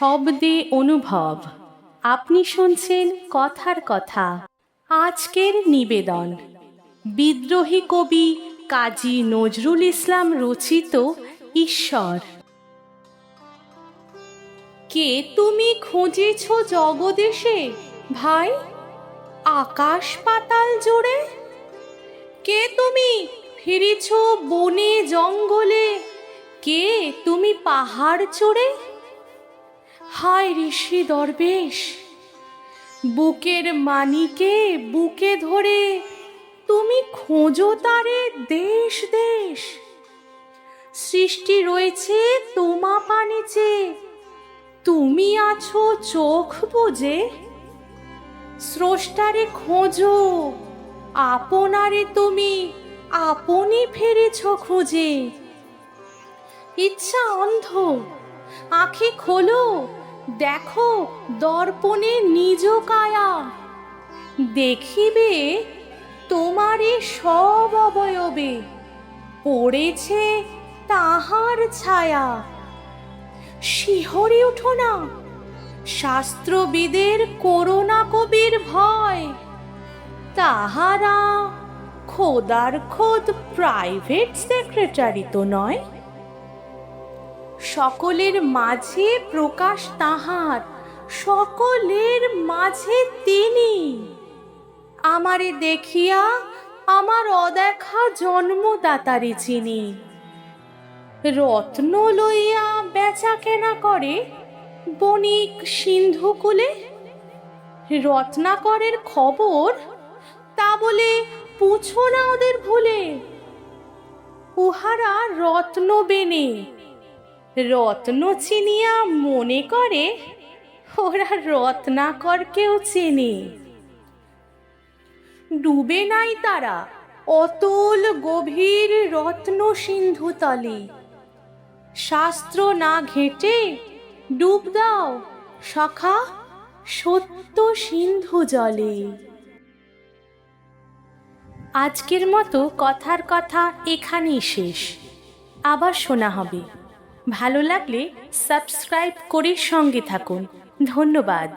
শব্দে অনুভব। আপনি শুনছেন কথার কথা। আজকের নিবেদন বিদ্রোহী কবি কাজী নজরুল ইসলাম রচিত ঈশ্বর। কে তুমি খুঁজেছ জগদেশে ভাই, আকাশ পাতাল জুড়ে? কে তুমি ফিরেছ বনে জঙ্গলে? কে তুমি পাহাড় চড়ে? হায় ঋষি দরবেশ, বুকের মানিকে বুকে ধরে তুমি খোঁজো তারে দেশ দেশ। সৃষ্টি রয়েছে তোমা পানিচে, তুমি আছো চোখ বুজে। স্রষ্টারে খোঁজো, আপনারে তুমি আপনি ফিরেছ খুঁজে। ইচ্ছা অন্ধ, আঁখি খোলো, দেখো দর্পণে নিজ কায়া। দেখিবে তোমারে সব অবয়বে পড়েছে তাহার ছায়া। শিহরে উঠো না, শাস্ত্রবিদের করোনা কবির ভয়। তাহারা খোদার খোদ প্রাইভেট সেক্রেটারি তো নয়। সকলের মাঝে প্রকাশ তাহার, সকলের মাঝে তিনি। আমারে দেখিয়া আমার অদেখা জন্মদাতারে চিনি। রত্ন লইয়া বেচা কেনা করে বণিক সিন্ধুকুলে। রত্নাকরের খবর তা বলে পুছো না ওদের ভুলে। উহারা রত্ন বেনে, রত্ন চিনিয়া মনে করে ওরা রত্নাকরকেও চেনে। ডুবে নাই তারা অতল গভীর রত্ন সিন্ধু তলে। শাস্ত্র না ঘেটে ডুব দাও সখা সত্য সিন্ধু জলে। আজকের মতো কথার কথা এখানেই শেষ। আবার শোনা হবে। ভালো লাগলে সাবস্ক্রাইব করে সঙ্গে থাকুন। ধন্যবাদ।